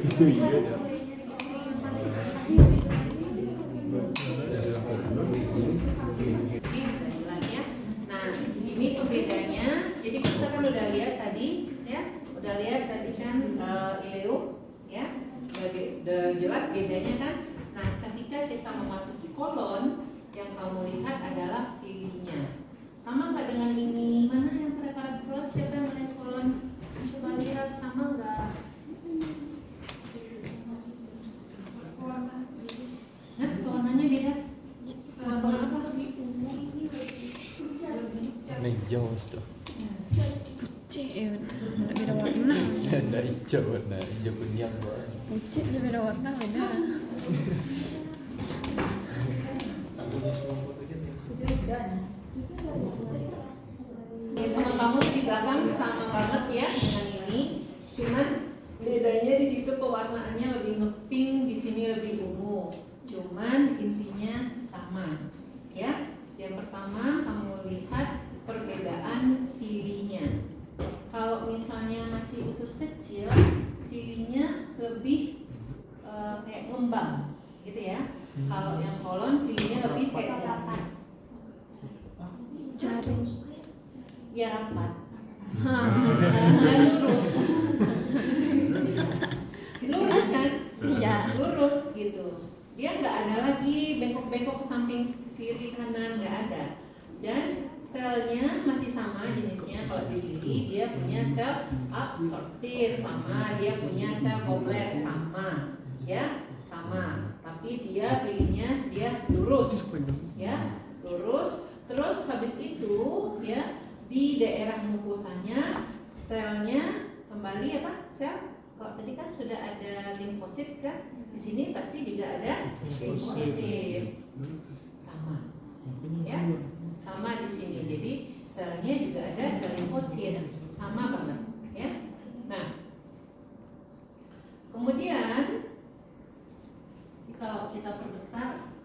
Itu iya ya. Ini pembedanya. Jadi kita kan udah lihat tadi ya, kan ileo ya, udah jelas bedanya kan. Nah, ketika kita memasuki kolon, yang kamu lihat adalah filinya. Sama nggak dengan ini? Mana yang preparat kolon? Siapa yang main kolon? Coba lihat sama nggak? Nah, warnanya beda. Warna apa? Warna hijau sudah. Pucet ya, beda warna. Ada hijau, warna hijau kuning. Pucet aja beda warna, beda. Kalau kamu di belakang sama banget ya dengan ini, cuman bedanya di situ pewarnaannya lebih ngepink, di sini lebih ungu. Cuman intinya sama, ya. Yang pertama kamu lihat perbedaan filinya. Kalau misalnya masih usus kecil, filinya lebih kayak ngembang, gitu ya. Kalau yang kolon filinya lebih kayak Jaring. ya rapat, lurus, lurus kan? Iya. Lurus gitu. Dia nggak ada lagi bengkok-bengkok ke samping kiri kanan, nggak ada. Dan selnya masih sama jenisnya. Kalau di diri dia punya sel absorptif sama, dia punya sel goblet sama, ya sama. Tapi dia pilihnya dia lurus, ya lurus. Terus habis itu ya di daerah mukosanya selnya kembali apa? Sel. Kalau tadi kan sudah ada limfosit kan, di sini pasti juga ada limfosit. Sama, ya, sama di sini. Jadi selnya juga ada sel limfosit, sama banget, ya. Nah, kemudian kalau kita perbesar,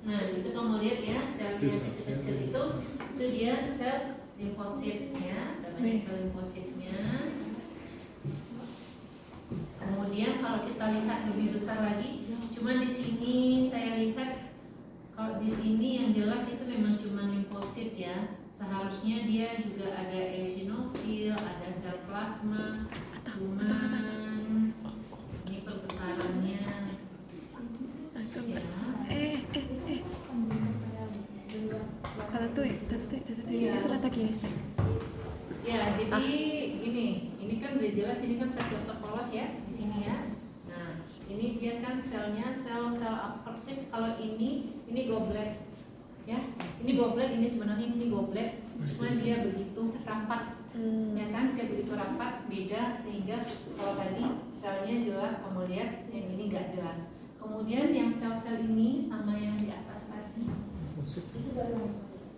nah itu kamu lihat ya, selnya kecil-kecil itu dia sel limfosit ya, namanya sel limfositnya. Kemudian kalau kita lihat lebih besar lagi, cuman di sini saya lihat kalau di sini yang jelas itu memang cuma limfosit ya. Seharusnya dia juga ada eosinofil, ada sel plasma, cuman ini perbesarannya. Tatu, ini surat kiri. Ya, jadi ini kan udah jelas, ini kan fasciculata polos ya di sini ya. Nah, ini dia kan selnya sel absorptif. Kalau ini goblet, ya. Ini goblet, ini sebenarnya ini goblet, cuma dia begitu rapat, ya kan? Dia begitu rapat, beda sehingga kalau tadi selnya jelas kamu lihat, yang ini nggak jelas. Kemudian yang sel-sel ini sama yang di atas tadi, itu baru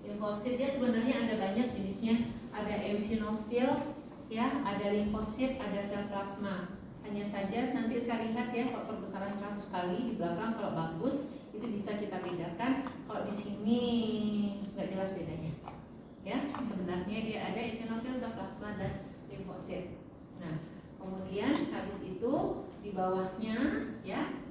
limfosit. Dia sebenarnya ada banyak jenisnya, ada eosinofil, ya, ada limfosit, ada sel plasma. Hanya saja nanti saya lihat ya, kalau perbesaran 100 kali di belakang kalau bagus itu bisa kita bedakan. Kalau di sini nggak jelas bedanya, ya. Sebenarnya dia ada eosinofil, sel plasma dan limfosit. Nah, kemudian habis itu di bawahnya, ya,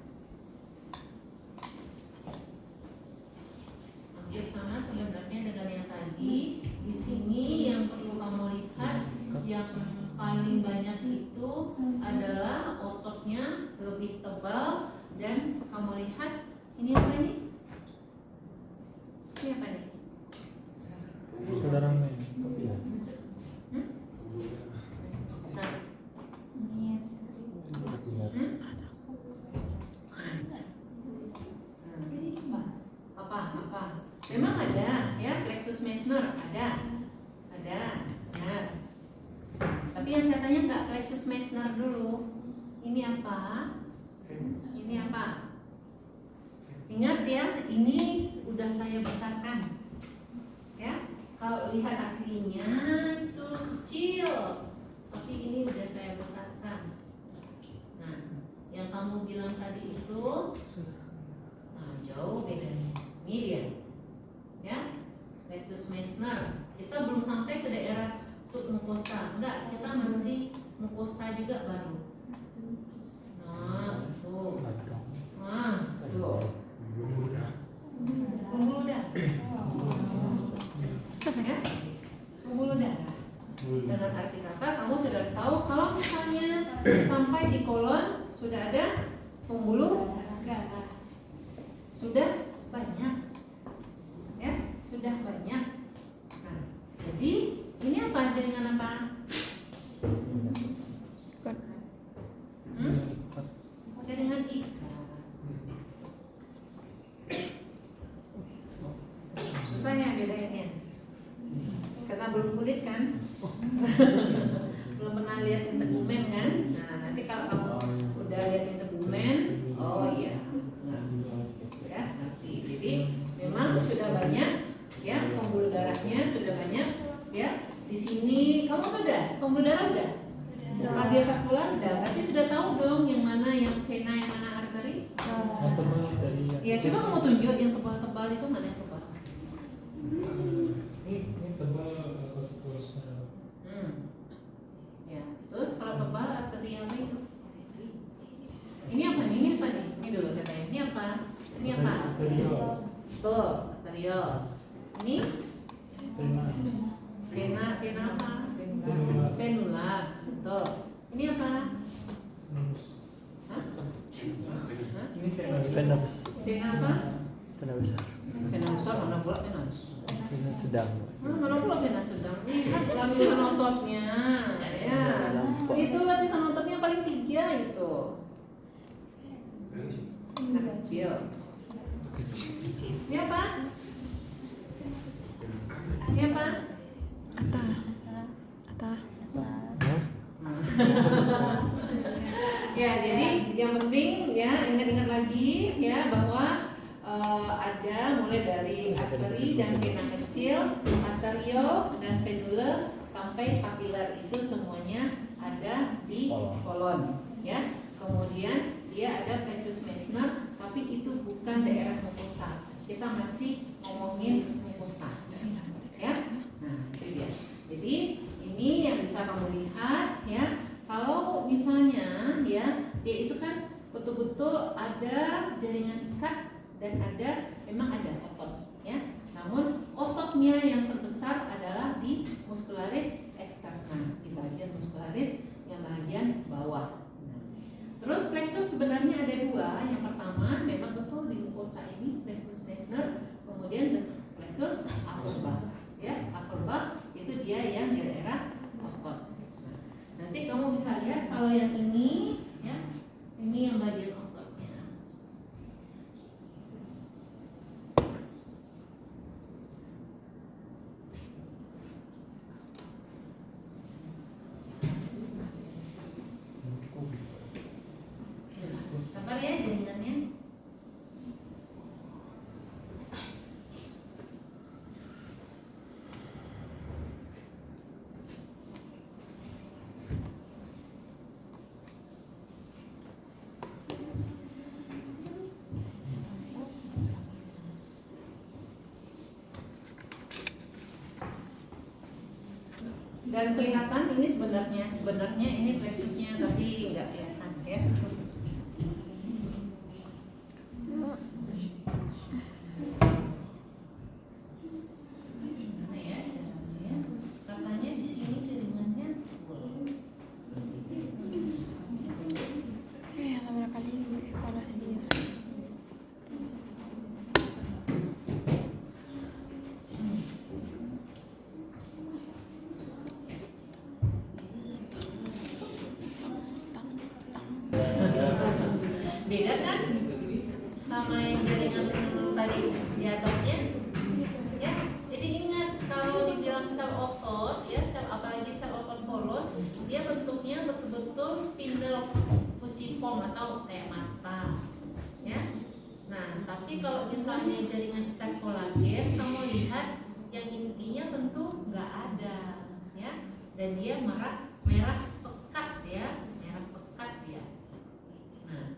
hampir sama sebenarnya dengan yang tadi. Di sini yang perlu kamu lihat, yang paling banyak itu adalah ototnya lebih tebal, dan kamu lihat ini apa ini? Ini apa nih? Saudaranya. Nah, Apa? Memang ada ya, plexus Meissner ada, benar. Tapi yang saya tanya nggak plexus Meissner dulu. Ini apa? Ingat ya, ini udah saya besarkan. Ya, kalau lihat aslinya itu kecil, tapi ini udah saya besarkan. Nah, yang kamu bilang tadi itu, jauh bedanya. Ini dia, ya, plexus Meissner. Kita belum sampai ke daerah submukosa, enggak, kita masih mukosa juga baru. Nah, tuh. Pembuluh darah. Ya, pembuluh darah. Dengan arti kata, kamu sudah tahu kalau misalnya sampai di kolon sudah ada pembuluh darah. Sudah banyak. Ya, sudah banyak. Nah, jadi ini apa? Jaringan apa? Jaringan ikat. Susah ya bedainnya. Karena belum kulit kan? Belum pernah lihat integumen kan? Nah, nanti kalau kamu udah lihat integumen, oh iya. Ya, ngerti. Jadi memang sudah banyak ya, pembuluh darahnya sudah banyak ya. Di sini kamu sudah pembuluh darah udah? Kardiovaskular udah, berarti sudah tahu dong yang mana yang vena, yang mana arteri? Ya, coba kamu tunjuk yang tebal-tebal itu mana yang tebal? Ini tebal terusnya. Ya, terus kalau tebal arterialnya itu? Ini apa nih? Ini dulu katanya. Ini apa? Tuh, arterial. Ini? Vena apa? Venula. Tuh. Ini apa? Hah? Ini Vena besar. Vena apa? Vena besar. Vena besar, mana pula vena besar? Vena sedang. Mana pula vena sedang? Lihat lapisan ototnya. Ya. Itu lapisan ototnya paling 3 itu. Nah, kecil. Ini apa? Ata. Ya, jadi yang penting ya ingat-ingat lagi ya bahwa ada mulai dari arteri dan vena kecil, arterio dan venule sampai kapiler, itu semuanya ada di kolon ya. Kemudian dia ada plexus Meissner, tapi itu bukan daerah mukosa. Kita masih ngomongin mukosa ya. Nah, itu dia. Jadi ini yang bisa kamu lihat ya. Kalau misalnya ya, dia itu kan betul-betul ada jaringan ikat dan memang ada otot ya. Namun ototnya yang terbesar adalah di muscularis externa, di bagian muscularis yang bagian bawah. Terus plexus sebenarnya ada 2. Yang pertama memang betul di mukosa ini, plexus Meissner, kemudian plexus Auerbach ya. Auerbach itu dia yang di daerah otot. Nanti kamu bisa lihat kalau yang ini ya, ini yang bagian ototnya. Sabar ya jaringannya. Dan kelihatan ini sebenarnya ini plexusnya, tapi nggak kelihatan ya. Mana ya jaringannya? Katanya di sini jaringannya full. Lama kali evaluasi. Beda kan sama yang jaringan tadi di atasnya? Ya, jadi ingat kalau dibilang sel otot, ya sel apalagi sel otot polos, dia bentuknya betul-betul spindle fusiform atau kayak mata, ya. Nah, tapi kalau misalnya jaringan ikat kolagen, kamu lihat yang intinya tentu nggak ada, ya, dan dia merah pekat, ya, merah pekat dia. Nah,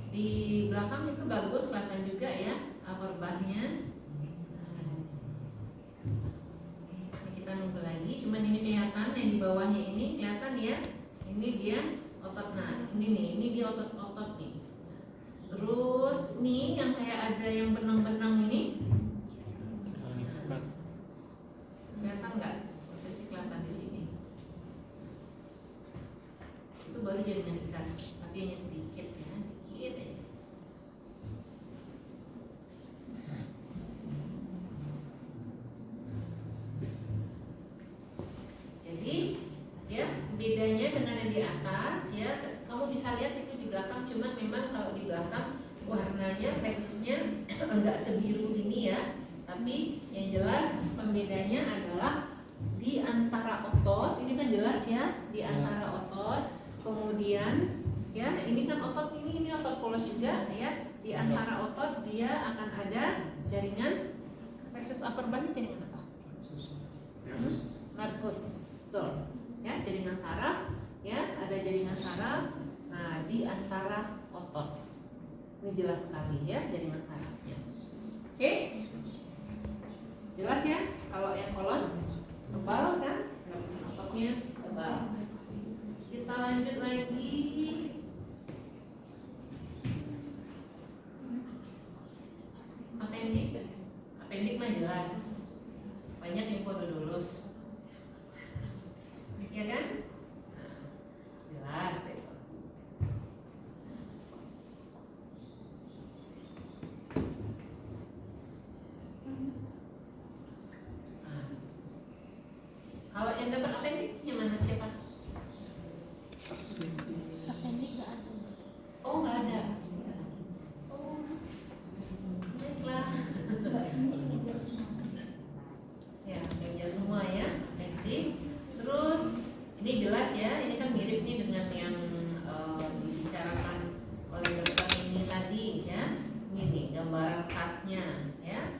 di belakang itu bagus kelihatan juga ya upper bar-nya. Nah, kita nunggu lagi, cuman ini kelihatan yang di bawahnya ini kelihatan ya, ini dia otot. Nah, ini dia otot-otot nih. Terus nih yang kayak ada yang benang-benang ini, kelihatan nggak? Posisi kelihatan di sini. Itu baru jaringan ikat, tapi hanya sedikit ya, dikit ya. Jadi ya bedanya dengan yang di atas ya, kamu bisa lihat itu di belakang, cuman memang kalau di belakang warnanya plexusnya enggak sebiru ini ya, tapi yang jelas pembedanya adalah di antara otot, ini kan jelas ya, di antara otot, kemudian ya ini kan otot ini otot polos juga ya, di antara otot dia akan ada jaringan plexus upper bar. Ini jaringan apa? Nervus, betul ya, jaringan saraf ya, ada jaringan saraf. Nah, di antara otot ini jelas sekali ya jaringan sarafnya. Oke, jelas ya. Kalau yang kolon tebal kan, lapisan ototnya tebal. Kita lanjut lagi. Appendix mah jelas, banyak info lulus, ya kan? Nah, jelas itu. Nah, kalau yang dapat appendix yang mana siapa? Appendix nggak ada. Oh, nggak ada. Oh, baiklah. Ya, meja semua ya, appendix. Terus ini jelas ya, ini kan mirip nih dengan yang dibicarakan oleh dokter ini tadi ya. Ini nih gambaran khasnya ya.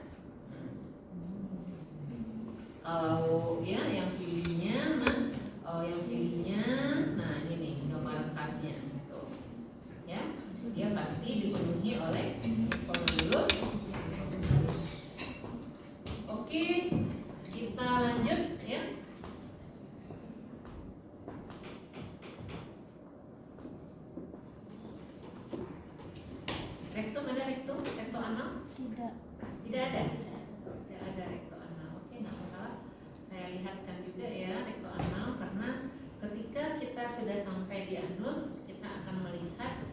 Kalau ya yang filenya, nah ini nih gambaran khasnya tuh. Ya, dia pasti dipenuhi oleh pemulus. Oke, kita lanjut ya. Rektum ada rektum anal? Tidak. Tidak ada. Tidak ada rektum anal. Oke, nggak masalah. Saya lihatkan juga ya rektum anal, karena ketika kita sudah sampai di anus, kita akan melihat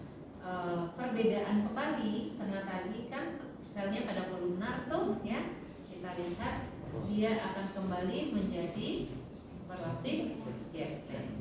perbedaan kembali, karena tadi kan selnya pada kolunar tuh ya, kita lihat dia akan kembali menjadi berlapis gestem.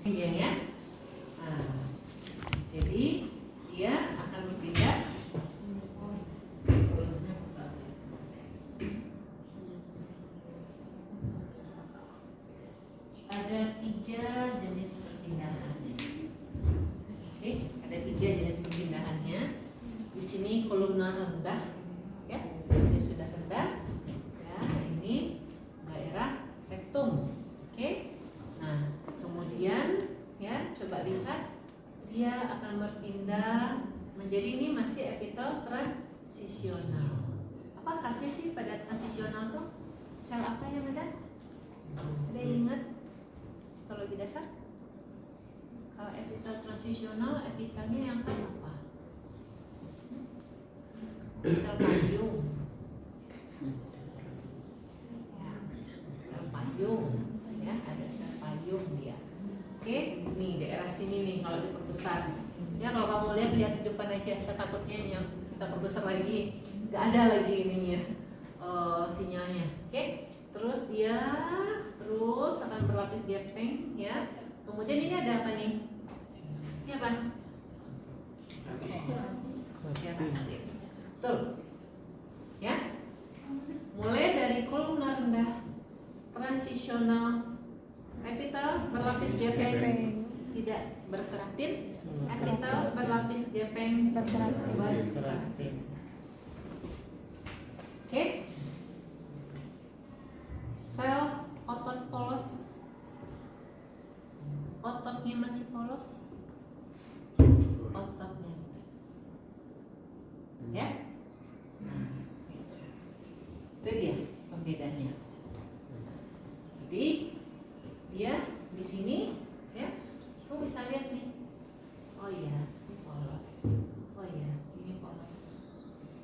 Dia ya. Nah, jadi dia akan berpindah. Ada 3 jenis perpindahannya. Oke, ada 3 jenis perpindahannya. Di sini kolumnar rendah, ya, ini sudah rendah. Ya, ini daerah rektum. Oke. Nah, kemudian ya, coba lihat dia akan berpindah menjadi ini masih epitel transisional. Apa kasih sih pada transisional tuh? Sel apa yang ada? Ada yang ingat? Histologi dasar? Kalau epitel transisional, epitelnya yang khas apa? Sel payung. Ya, sel payung. Ya, ada sel payung dia. Oke, nih daerah sini nih kalau diperbesar. Ya kalau kamu lihat di depan aja, saya takutnya yang kita perbesar lagi, nggak ada lagi ininya sinyalnya. Oke, terus dia terus akan berlapis gepeng, ya. Kemudian ini ada apa nih? Ini apa? Betul. Ya. Mulai dari kolumnar rendah, transisional, epitel berlapis gepeng tidak berkeratin, epitel berlapis gepeng berkeratin. Oke. Sel otot polos, ototnya masih polos, ototnya, ya. Nah, itu dia pembedanya. Jadi dia di sini, ya, kamu bisa lihat nih. Oh iya, ini polos. Oh iya, ini polos.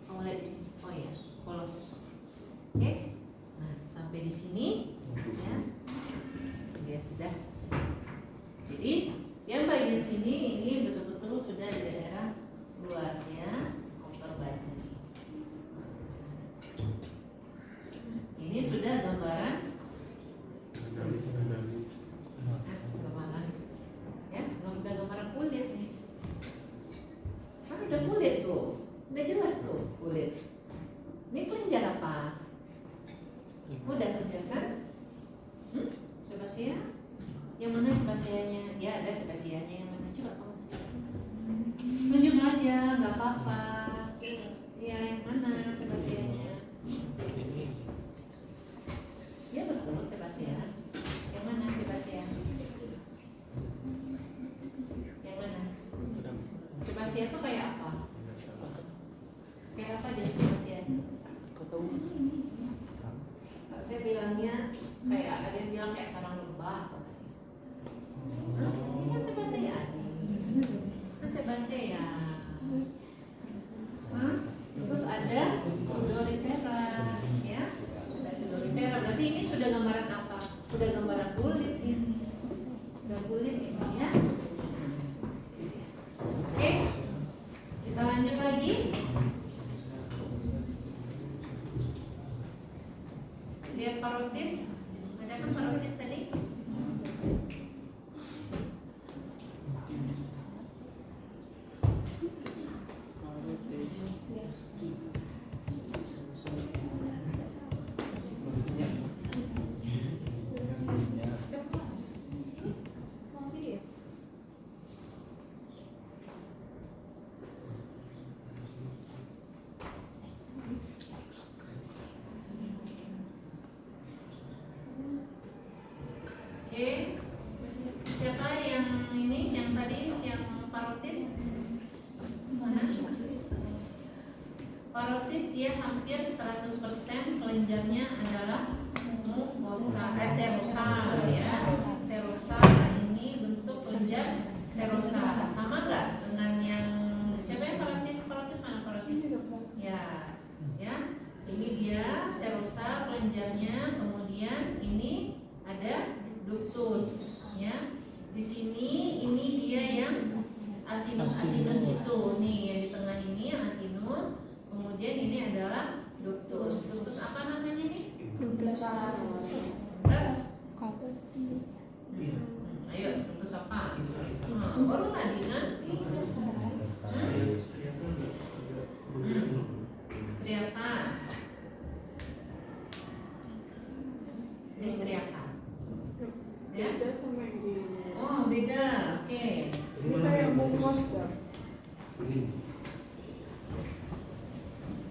Kamu lihat di sini. Oh iya, polos. Oke. Nah, sampai di sini, ya, dia sudah. Jadi yang bagian sini ini betul-betul sudah di daerah luarnya outer body. Ini sudah gambaran. Gambaran, ya, udah gambaran kulit nih. Kan udah kulit tuh, udah jelas tuh kulit. Ini kelenjar apa? Mudah kerjakan? Sebasia? Yang mana sebasianya? Ya ada sebasianya, yang mana? Coba kamu tunjuk aja, nggak apa-apa. Ya yang mana sebasianya? Ya betul sebasia. Yang mana sebasia? Yang mana? Sebasia itu kayak apa? Kayak apa dia sebasia? Kalau saya bilangnya kayak ada yang bilang kayak sarang lebah katanya. Ini kan sebasea. Kan sebasea. Terus ada sudorifera, ya. Ada sudorifera. Berarti ini sudah gambaran apa? Sudah gambaran kulit ini. Sudah kulit ini, ya. Oke. Kita lanjut lagi. Lihat parotis, ada kan parotis tadi? Oke, siapa yang ini, yang tadi, yang parotis? Mana? Parotis dia hampir 100% kelenjarnya adalah mucosa, serosa, ya. Serosa ini bentuk kelenjar serosa. Sama nggak dengan yang siapa yang parotis? Parotis mana parotis? Ya, ya. Ini dia serosa kelenjarnya, kemudian ini ada ductus, ya. Di sini ini dia yang asinus itu nih, yang di tengah ini yang asinus, kemudian ini adalah ductus. Ductus apa namanya nih? Ductus. Ayo, ductus apa? Baru tadi kan? Striata. Ini striata. Ya? Beda sama yang di Oh, beda. Oke. ini kayak bungkus dah.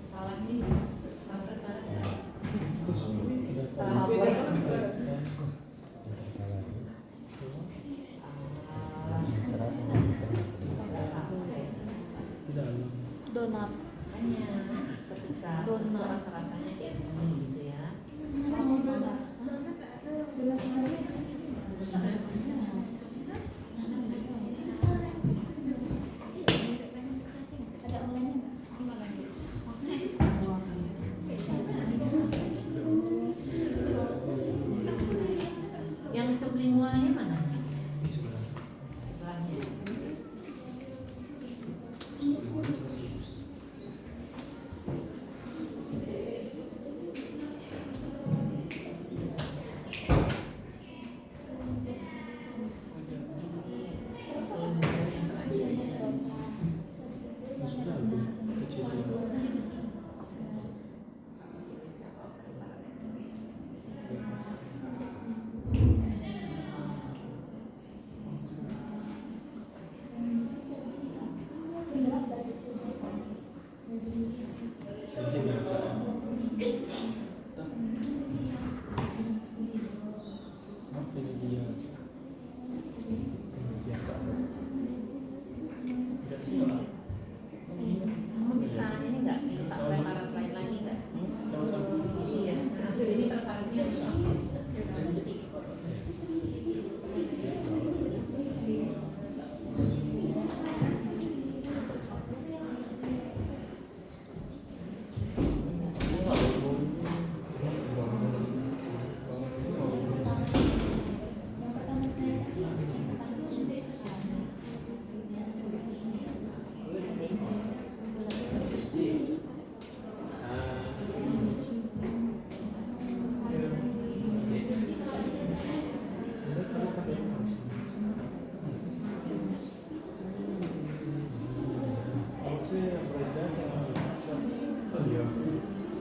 Salah ini. Salah perkara. Beda banget. Tidak. Donat. Hanya ketika rasa-rasanya kayak gini gitu ya. Yang sublingualnya mana? Sebelahnya. Kamu bisa ini nggak minta preparat lain lagi nggak? Iya, nah, ini preparatnya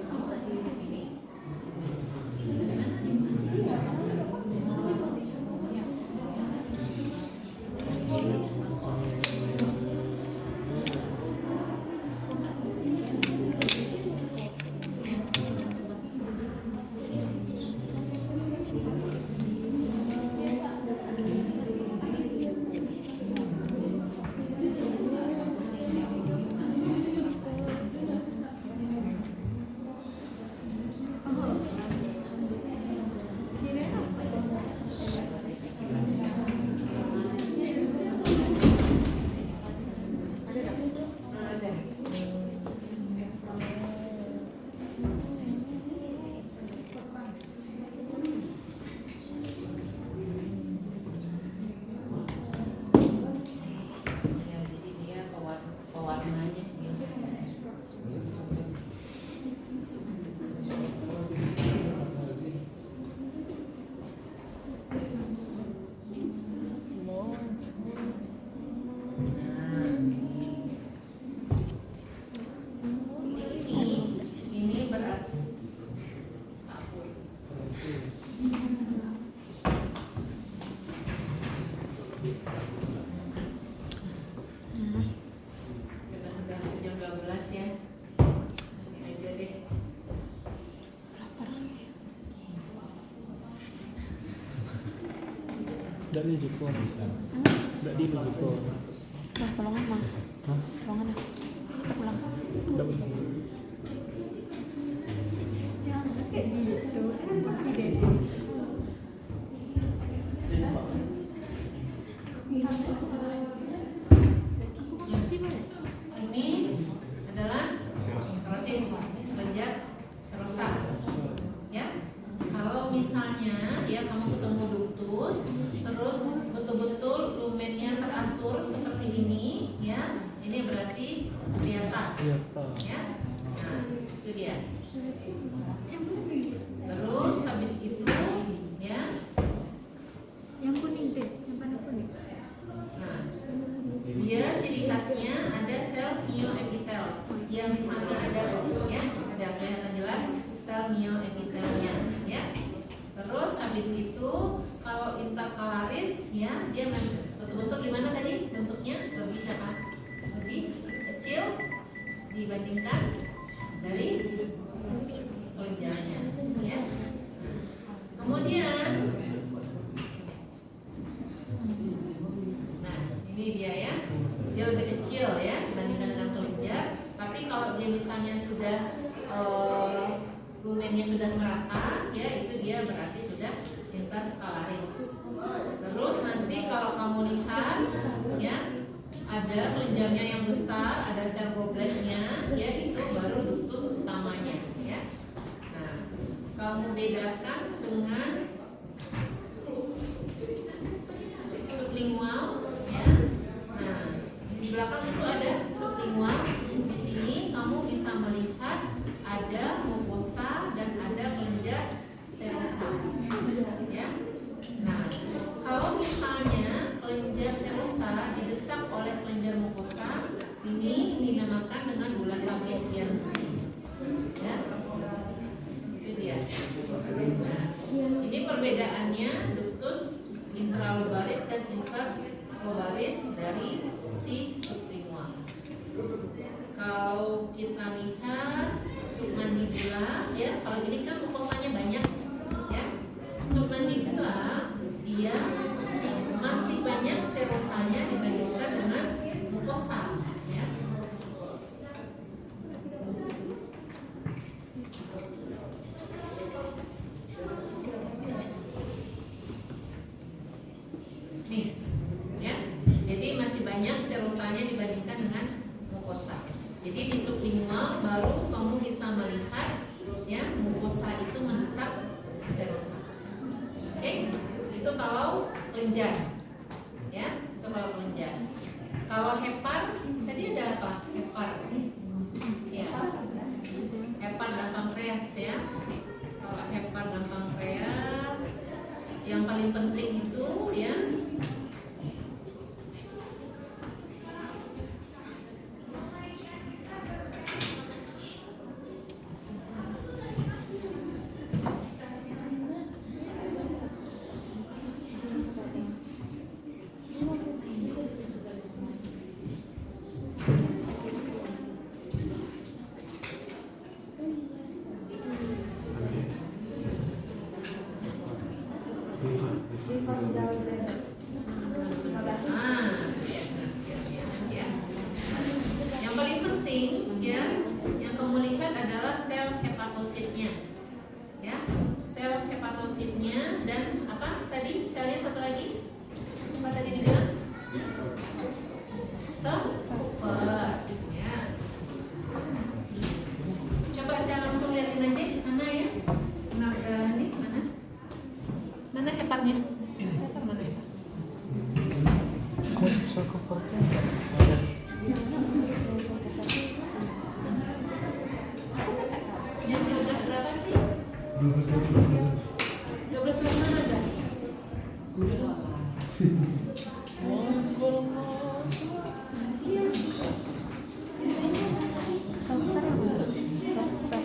kamu kasih di sini. Ya, jadi dia pewarnanya gitu. Ini berarti udah jam 12 ya. Ini aja deh. Tidak di Jiko. Tidak di Jiko. Nah, tolongan mah. Hah? Tolongan ah. Pulang. Tidak betul. Ini adalah rotis lenjat serosa. Ya, kalau misalnya ya kamu ketemu ductus, terus betul-betul lumennya teratur seperti ini, ya, ini berarti striata. Iya, Pak. Ya, nah itu dia. Terus habis itu, ya, Yang kuning deh, yang mana kuning? habis itu kalau intercalaris ya dia betul-betul gimana tadi bentuknya lebih apa? Lebih kecil dibandingkan dari kelenjarnya ya. Kemudian nah ini dia ya, dia lebih kecil ya dibandingkan dengan kelenjar. Tapi kalau dia misalnya sudah lunennya sudah merata ya, itu dia berarti sudah intercalaris. Terus nanti kalau kamu lihat ya, ada kelenjarnya yang besar, ada sel gobletnya ya, itu baru ductus utamanya ya. Nah, kamu bedakan dengan sublingual ya. Nah, di belakang itu ada sublingual. Di sini kamu bisa melihat ada mucosa dan ada kelenjar serosa ya. Nah, kalau misalnya kelenjar serosa didesak oleh kelenjar mucosa, ini dinamakan dengan bulan Sapientiensi ya. Itu dia. Nah, ini perbedaannya ductus intralobaris dan interlobaris dari si sublingual. Kalau kita lihat submandibula ya, kalau ini kan mukosanya banyak ya. Submandibula dia masih banyak serosanya dibandingkan dengan mukosa ya. Nih ya, jadi masih banyak serosanya dibandingkan dengan mukosa. Jadi di sublingual baru kamu bisa melihat ya mukosa itu mendesak serosa. Oke, itu kalau kelenjar ya, itu kalau kelenjar. Kalau hepar tadi ada apa? Hepar ya, hepar dan pankreas ya. Kalau hepar dan pankreas yang paling penting itu ya yang paling penting ya, yang kamu lihat adalah sel hepatositnya ya, sel hepatositnya dan apa tadi selnya satu lagi apa tadi dibilang sel Kupfer ya. Coba saya langsung lihatin aja di sana ya. Nah, ini mana heparnya? Hepar mana hepar? Yang 12 berapa sih? 12 mana Zah? Sokfer yang mana? Sokfer.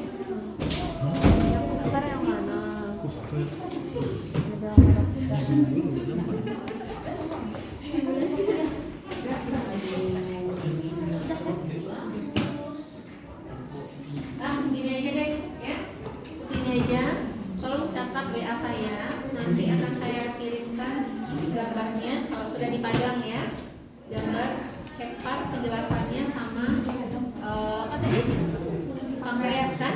Yang kuffer yang mana? Kuffer. Ada yang mana? Gini aja deh ya, gini aja. Tolong catat WA saya, nanti akan saya kirimkan gambarnya kalau sudah dipajang ya, gambar hepar penjelasannya sama apa tadi pankreas kan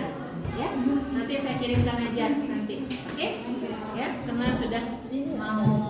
ya, nanti saya kirimkan aja nanti oke ya, karena sudah mau